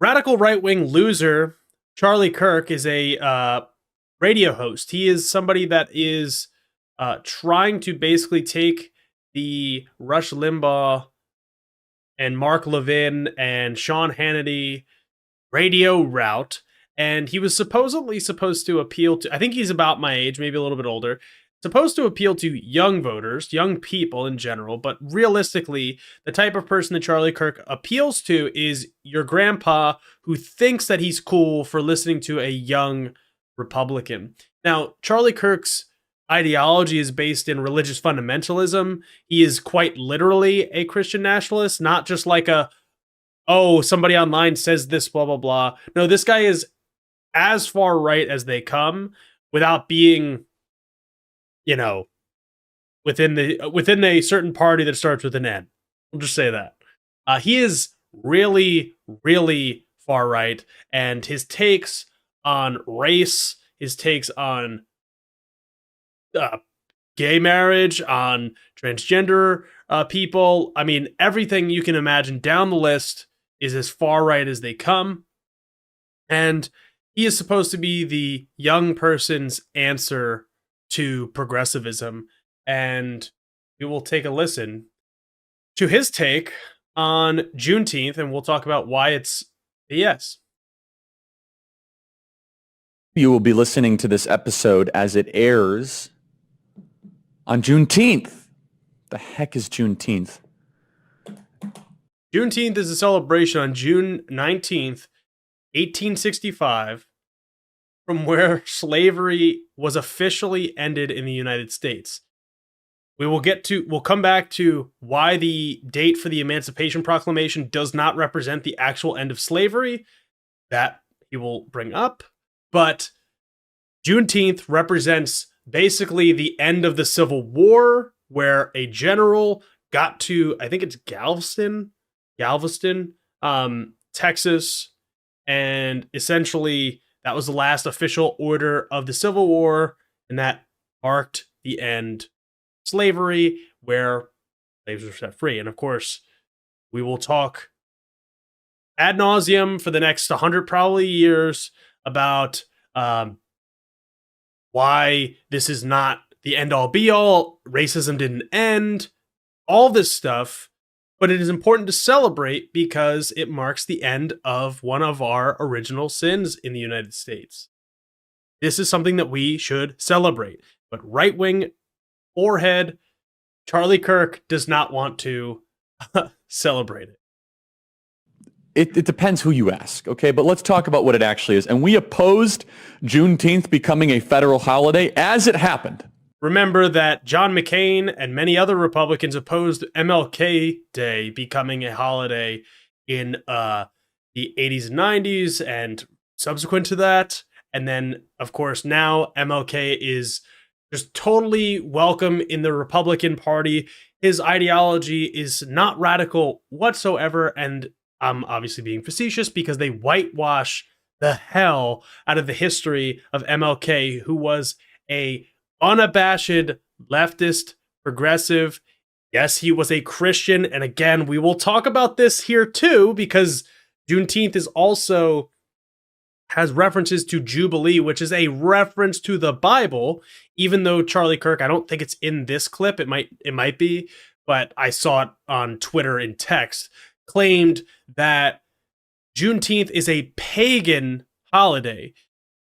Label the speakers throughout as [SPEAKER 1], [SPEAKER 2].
[SPEAKER 1] radical right-wing loser Charlie Kirk is a radio host. He is somebody that is trying to basically take the Rush Limbaugh and Mark Levin and Sean Hannity radio route, and he was supposedly supposed to appeal to, I think he's about my age, maybe a little bit older, supposed to appeal to young voters, young people in general, but realistically, the type of person that Charlie Kirk appeals to is your grandpa who thinks that he's cool for listening to a young Republican. Now, Charlie Kirk's ideology is based in religious fundamentalism. He is quite literally a Christian nationalist, not just like oh, somebody online says this, blah, blah, blah. No, this guy is as far right as they come without being, within a certain party that starts with an N. We'll just say that. He is really, really far right, and his takes on race, his takes on gay marriage, on transgender people, I mean, everything you can imagine down the list is as far right as they come. And he is supposed to be the young person's answer to progressivism. And we will take a listen to his take on Juneteenth, and we'll talk about why it's a yes.
[SPEAKER 2] You will be listening to this episode as it airs on Juneteenth. The heck is Juneteenth?
[SPEAKER 1] Juneteenth is a celebration on June 19th, 1865, from where slavery was officially ended in the United States. We'll come back to why the date for the Emancipation Proclamation does not represent the actual end of slavery. That he will bring up. But Juneteenth represents basically the end of the Civil War, where a general got to, I think it's Galveston, Texas, and essentially that was the last official order of the Civil War, and that marked the end of slavery, where slaves were set free. And of course, we will talk ad nauseum for the next 100 probably years about why this is not the end-all be-all, racism didn't end, all this stuff, but it is important to celebrate because it marks the end of one of our original sins in the United States. This is something that we should celebrate, but right-wing forehead Charlie Kirk does not want to celebrate it.
[SPEAKER 2] It depends who you ask, okay? But let's talk about what it actually is. And we opposed Juneteenth becoming a federal holiday as it happened.
[SPEAKER 1] Remember that John McCain and many other Republicans opposed MLK Day becoming a holiday in the 80s and 90s and subsequent to that. And then, of course, now MLK is just totally welcome in the Republican Party. His ideology is not radical whatsoever, and I'm obviously being facetious because they whitewash the hell out of the history of MLK, who was a unabashed leftist progressive. Yes, he was a Christian, and again, we will talk about this here too, because Juneteenth is also has references to Jubilee, which is a reference to the Bible, even though Charlie Kirk, I don't think it's in this clip, it might be, but I saw it on Twitter in text, claimed that Juneteenth is a pagan holiday,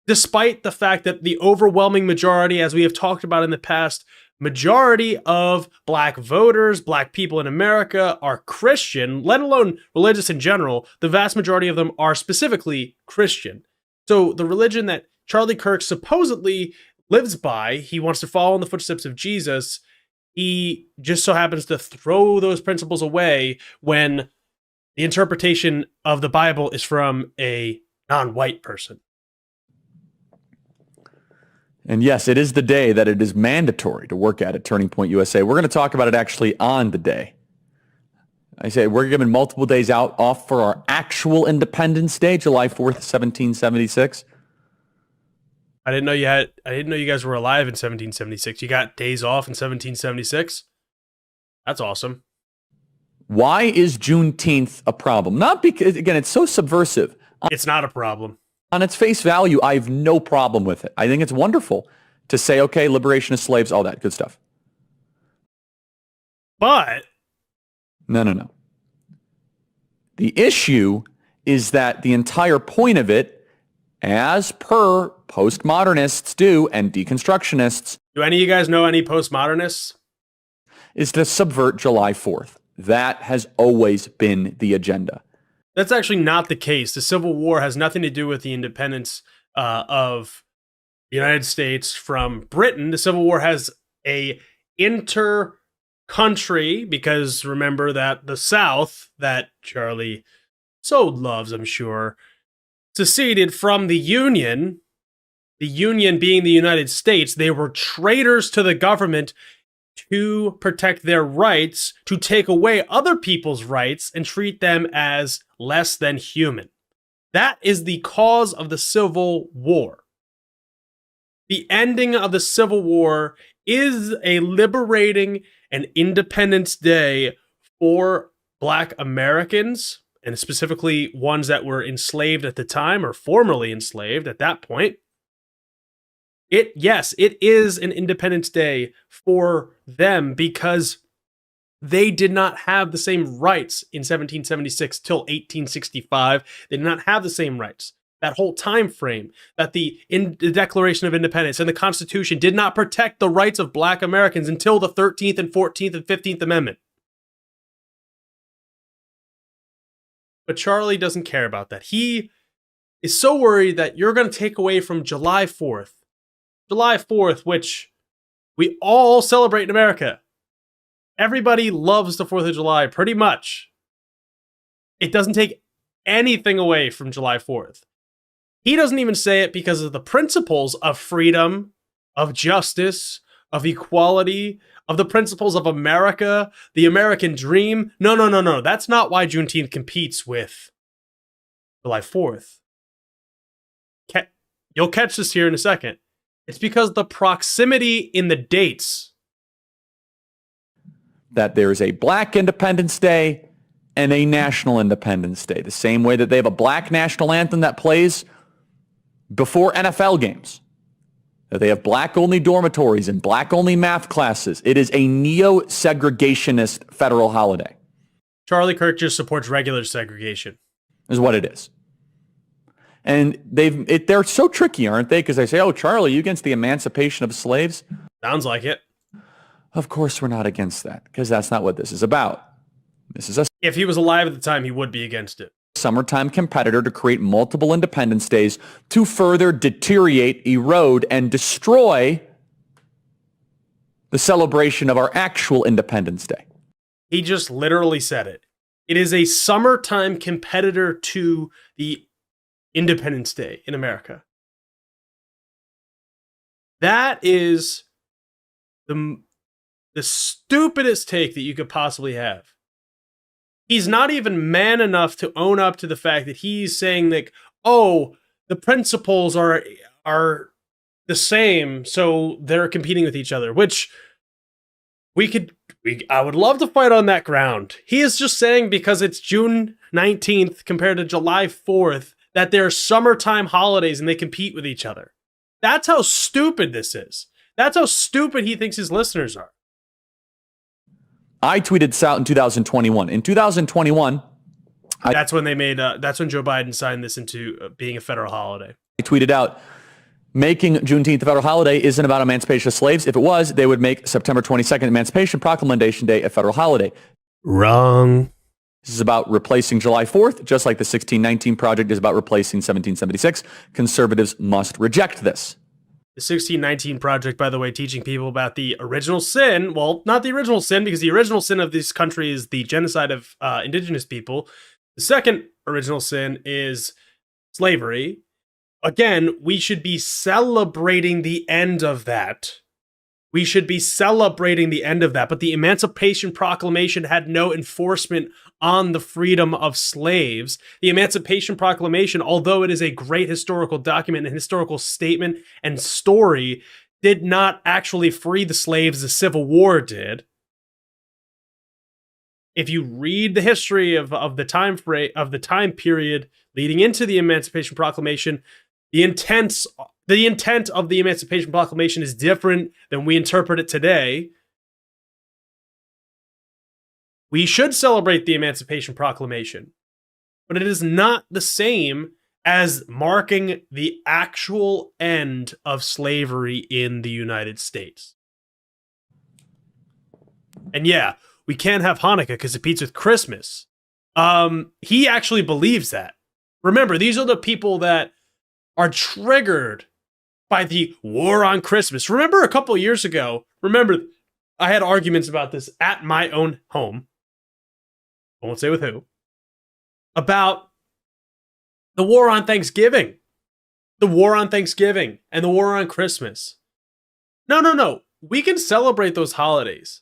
[SPEAKER 1] despite the fact that the overwhelming majority, as we have talked about in the past, majority of black voters, black people in America are Christian, let alone religious in general. The vast majority of them are specifically Christian. So the religion that Charlie Kirk supposedly lives by, he wants to follow in the footsteps of Jesus, he just so happens to throw those principles away when the interpretation of the Bible is from a non-white person.
[SPEAKER 2] And yes, it is the day that it is mandatory to work at Turning Point USA. We're going to talk about it actually on the day. I say we're given multiple days off for our actual Independence Day, July 4th, 1776.
[SPEAKER 1] I didn't know you guys were alive in 1776. You got days off in 1776? That's awesome.
[SPEAKER 2] Why is Juneteenth a problem? Not because, again, it's so subversive.
[SPEAKER 1] It's not a problem.
[SPEAKER 2] On its face value, I have no problem with it. I think it's wonderful to say, okay, liberation of slaves, all that good stuff.
[SPEAKER 1] But
[SPEAKER 2] No. The issue is that the entire point of it, as per postmodernists do and deconstructionists,
[SPEAKER 1] do any of you guys know any postmodernists?
[SPEAKER 2] is to subvert July 4th. That has always been the agenda.
[SPEAKER 1] That's actually not the case. The Civil War has nothing to do with the independence of the United States from Britain. The Civil War has a inter-country, because remember that the South, that Charlie so loves, I'm sure, seceded from the Union being the United States. They were traitors to the government to protect their rights, to take away other people's rights and treat them as less than human. That is the cause of the Civil War. The ending of the Civil War is a liberating and Independence Day for Black Americans, and specifically ones that were enslaved at the time or formerly enslaved at that point. Yes, it is an Independence Day for them because they did not have the same rights in 1776 till 1865. They did not have the same rights. That whole time frame, that the Declaration of Independence and the Constitution did not protect the rights of Black Americans until the 13th and 14th and 15th Amendment. But Charlie doesn't care about that. He is so worried that you're going to take away from July 4th. July 4th, which we all celebrate in America. Everybody loves the 4th of July, pretty much. It doesn't take anything away from July 4th. He doesn't even say it because of the principles of freedom, of justice, of equality, of the principles of America, the American dream. No. That's not why Juneteenth competes with July 4th. You'll catch this here in a second. It's because the proximity in the dates.
[SPEAKER 2] That there is a Black Independence Day and a National Independence Day. The same way that they have a Black national anthem that plays before NFL games. That they have Black-only dormitories and Black-only math classes. It is a neo-segregationist federal holiday.
[SPEAKER 1] Charlie Kirk just supports regular segregation.
[SPEAKER 2] Is what it is. And they're so tricky, aren't they? Because they say, oh, Charlie, you against the emancipation of slaves?
[SPEAKER 1] Sounds like it.
[SPEAKER 2] Of course we're not against that, because that's not what this is about. This is a
[SPEAKER 1] If he was alive at the time, he would be against it.
[SPEAKER 2] Summertime competitor to create multiple Independence Days to further deteriorate, erode, and destroy the celebration of our actual Independence Day.
[SPEAKER 1] He just literally said it. It is a summertime competitor to the Independence Day in America. That is the stupidest take that you could possibly have. He's not even man enough to own up to the fact that he's saying like, oh, the principles are the same, so they're competing with each other, which I would love to fight on that ground. He is just saying because it's June 19th compared to July 4th that they're summertime holidays and they compete with each other. That's how stupid this is. That's how stupid he thinks his listeners are.
[SPEAKER 2] I tweeted this out in 2021. In 2021,
[SPEAKER 1] that's when Joe Biden signed this into being a federal holiday.
[SPEAKER 2] I tweeted out, making Juneteenth a federal holiday isn't about emancipation of slaves. If it was, they would make September 22nd, Emancipation Proclamation Day, a federal holiday.
[SPEAKER 1] Wrong.
[SPEAKER 2] This is about replacing July 4th, just like the 1619 Project is about replacing 1776. Conservatives must reject this.
[SPEAKER 1] The 1619 Project, by the way, teaching people about the original sin. Well, not the original sin, because the original sin of this country is the genocide of indigenous people. The second original sin is slavery. Again, we should be celebrating the end of that. We should be celebrating the end of that. But the Emancipation Proclamation had no enforcement on the freedom of slaves. The Emancipation Proclamation, although it is a great historical document and historical statement and story, did not actually free the slaves. The Civil War did. if you read the history of the time frame of the time period leading into the Emancipation Proclamation, the intent of the Emancipation Proclamation is different than we interpret it today. We should celebrate the Emancipation Proclamation, but it is not the same as marking the actual end of slavery in the United States. And yeah, we can't have Hanukkah because it beats with Christmas. He actually believes that. Remember, these are the people that are triggered by the war on Christmas. Remember a couple years ago, I had arguments about this at my own home. I won't say with who. About the war on Thanksgiving. The war on Thanksgiving and the war on Christmas. No. We can celebrate those holidays.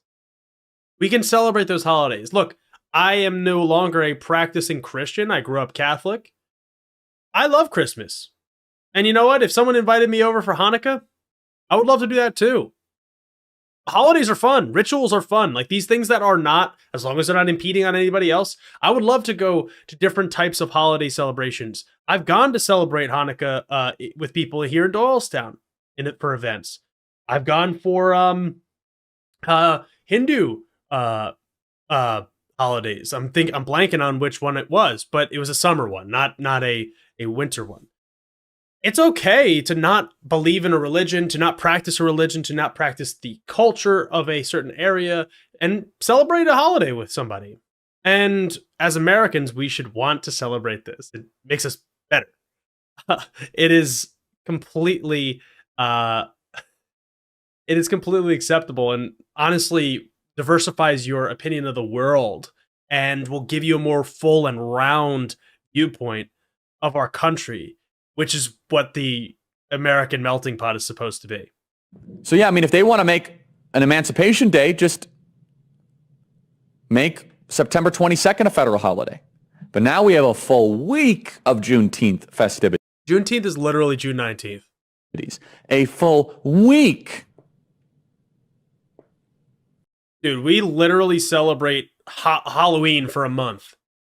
[SPEAKER 1] Look, I am no longer a practicing Christian. I grew up Catholic. I love Christmas. And you know what? If someone invited me over for Hanukkah, I would love to do that too. Holidays are fun. Rituals are fun. Like these things that are not, as long as they're not impeding on anybody else, I would love to go to different types of holiday celebrations. I've gone to celebrate Hanukkah with people here in Doylestown for events. I've gone for Hindu holidays. I'm blanking on which one it was, but it was a summer one, not a winter one. It's okay to not believe in a religion, to not practice a religion, to not practice the culture of a certain area, and celebrate a holiday with somebody. And as Americans, we should want to celebrate this. It makes us better. It is completely acceptable, and honestly diversifies your opinion of the world and will give you a more full and round viewpoint of our country, which is what the American melting pot is supposed to be.
[SPEAKER 2] So yeah, I mean, if they want to make an Emancipation Day, just make September 22nd a federal holiday. But now we have a full week of Juneteenth festivities.
[SPEAKER 1] Juneteenth is literally June 19th.
[SPEAKER 2] A full week.
[SPEAKER 1] Dude, we literally celebrate Halloween for a month.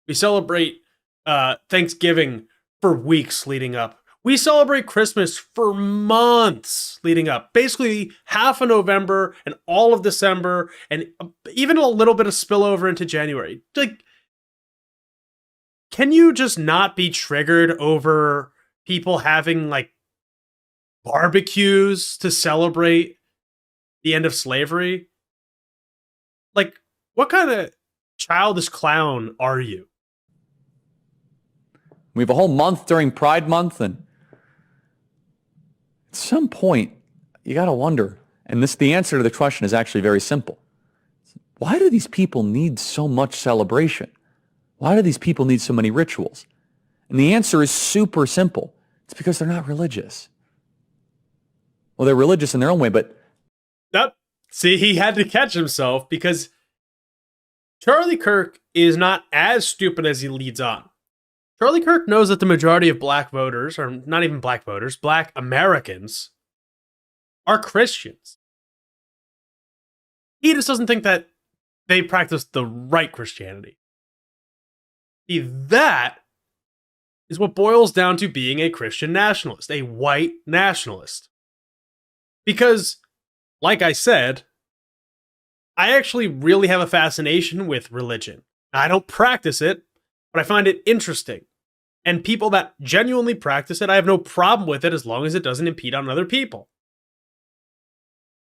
[SPEAKER 1] We celebrate Thanksgiving for weeks leading up. We celebrate Christmas for months leading up. Basically half of November and all of December and even a little bit of spillover into January. Like, can you just not be triggered over people having like barbecues to celebrate the end of slavery? Like, what kind of childish clown are you?
[SPEAKER 2] We have a whole month during Pride Month, and at some point, you got to wonder, and the answer to the question is actually very simple. Why do these people need so much celebration? Why do these people need so many rituals? And the answer is super simple. It's because they're not religious. Well, they're religious in their own way, but...
[SPEAKER 1] Yep. See, he had to catch himself because Charlie Kirk is not as stupid as he leads on. Charlie Kirk knows that the majority of black voters, or not even black voters, black Americans, are Christians. He just doesn't think that they practice the right Christianity. See, that is what boils down to being a Christian nationalist, a white nationalist. Because, like I said, I actually really have a fascination with religion. I don't practice it, but I find it interesting. And people that genuinely practice it, I have no problem with it as long as it doesn't impede on other people.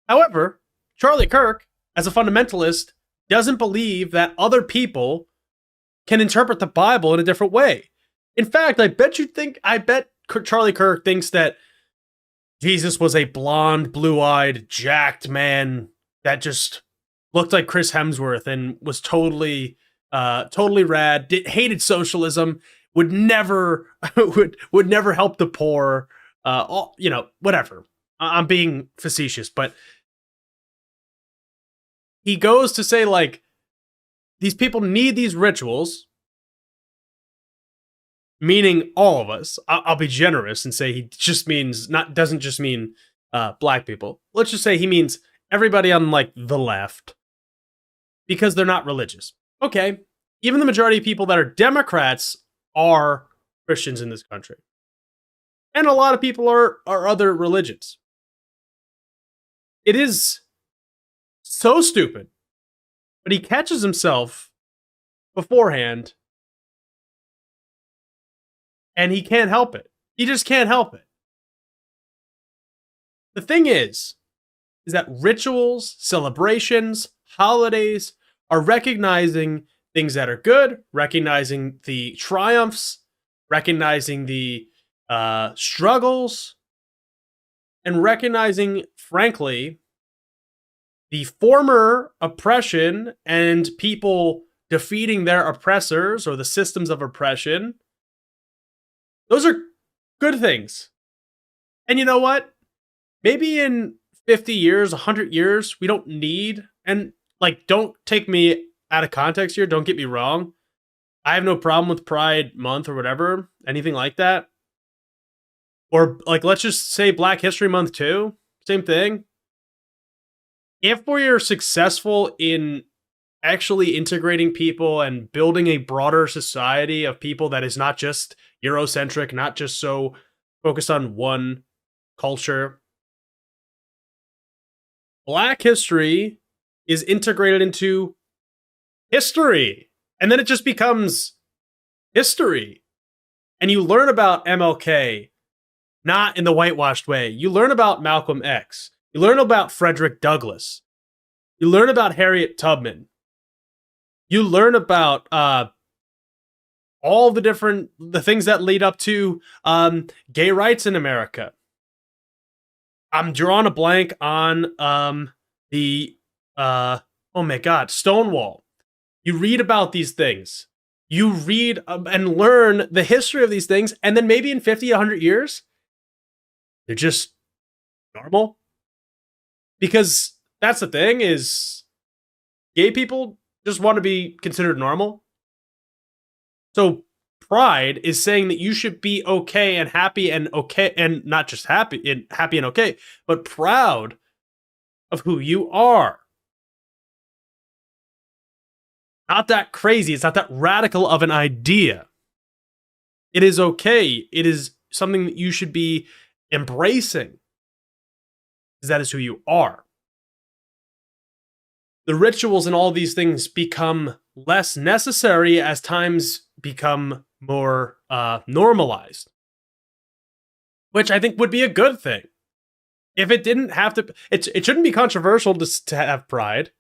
[SPEAKER 1] However, Charlie Kirk, as a fundamentalist, doesn't believe that other people can interpret the Bible in a different way. In fact, I bet Charlie Kirk thinks that Jesus was a blonde, blue-eyed, jacked man that just looked like Chris Hemsworth and was totally rad, hated socialism, would never help the poor, whatever. I'm being facetious, but he goes to say, like, these people need these rituals, meaning all of us. I'll be generous and say he just doesn't just mean black people. Let's just say he means everybody on like the left, because they're not religious. Okay, even the majority of people that are Democrats are Christians in this country. And a lot of people are other religions. It is so stupid. But he catches himself beforehand and he can't help it. He just can't help it. The thing is that rituals, celebrations, holidays are recognizing things that are good, recognizing the triumphs, recognizing the struggles, and recognizing, frankly, the former oppression and people defeating their oppressors or the systems of oppression. Those are good things. And you know what? Maybe in 50 years, 100 years, we don't need, and like, don't take me out of context here. Don't get me wrong. I have no problem with Pride Month or whatever, anything like that. Or like, let's just say Black History Month too. Same thing. If we're successful in actually integrating people and building a broader society of people that is not just Eurocentric, not just so focused on one culture, Black history is integrated into history. And then it just becomes history. And you learn about MLK, not in the whitewashed way. You learn about Malcolm X. You learn about Frederick Douglass. You learn about Harriet Tubman. You learn about all the things that lead up to gay rights in America. I'm drawing a blank on the oh my god, Stonewall. You read about these things. You read and learn the history of these things, and then maybe in 50, 100 years, they're just normal. Because that's the thing, is gay people just want to be considered normal. So pride is saying that you should be okay and happy and okay, and not just happy and okay, but proud of who you are. Not that crazy. It's not that radical of an idea. It is okay. It is something that you should be embracing, because that is who you are. The rituals and all these things become less necessary as times become more normalized, which I think would be a good thing. If it didn't have to, it shouldn't be controversial to have pride,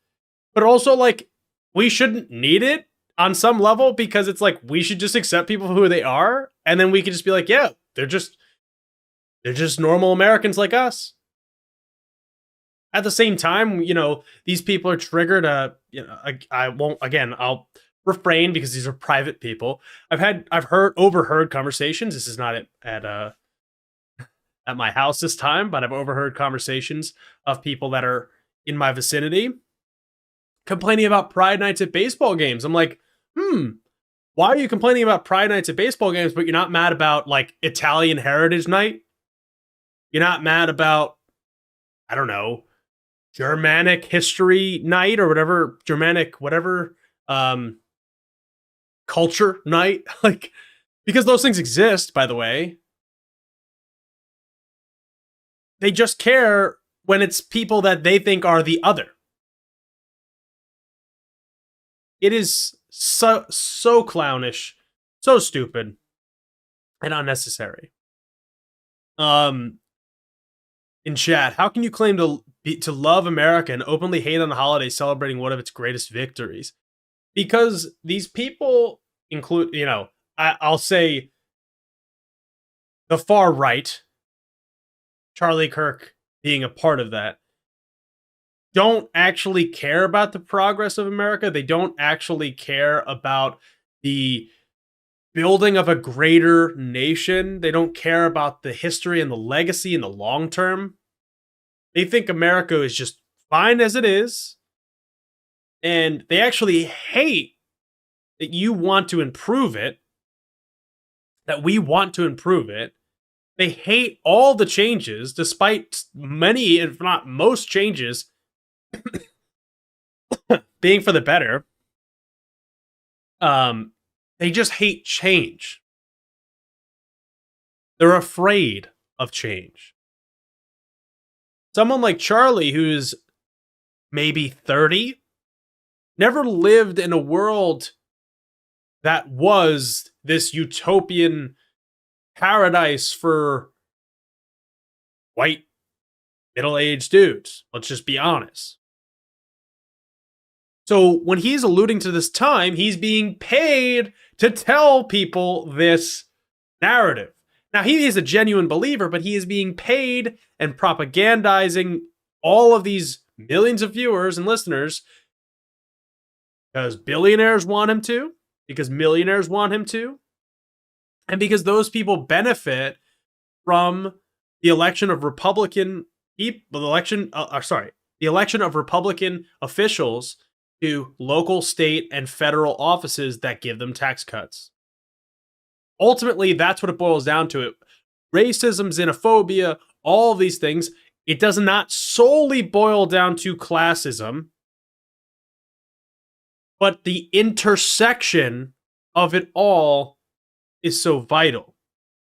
[SPEAKER 1] but also like we shouldn't need it on some level, because it's like we should just accept people for who they are, and then we can just be like, yeah, they're just normal Americans like us. At the same time, you know, these people are triggered. I won't, again, I'll refrain because these are private people. I've overheard conversations. This is not at my house this time, but I've overheard conversations of people that are in my vicinity complaining about Pride nights at baseball games. I'm like, why are you complaining about Pride nights at baseball games, but you're not mad about like Italian Heritage Night? You're not mad about, I don't know, Germanic History Night or whatever, Germanic whatever culture night, like, because those things exist, by the way. They just care when it's people that they think are the other. It is so clownish, so stupid, and unnecessary. In chat, how can you claim to love America and openly hate on the holiday celebrating one of its greatest victories? Because these people include, you know, I'll say the far right, Charlie Kirk being a part of that, don't actually care about the progress of America. They don't actually care about the building of a greater nation. They don't care about the history and the legacy in the long term. They think America is just fine as it is. And they actually hate that you want to improve it, that we want to improve it. They hate all the changes, despite many, if not most changes, being for the better. They just hate change. They're afraid of change. Someone like Charlie, who's maybe 30, never lived in a world that was this utopian paradise for white middle-aged dudes. Let's just be honest. So when he's alluding to this time, he's being paid to tell people this narrative. Now, he is a genuine believer, but he is being paid and propagandizing all of these millions of viewers and listeners because billionaires want him to, because millionaires want him to, and because those people benefit from the election of Republican officials to local, state, and federal offices that give them tax cuts. Ultimately, that's what it boils down to. Racism, xenophobia, all of these things, it does not solely boil down to classism, but the intersection of it all is so vital.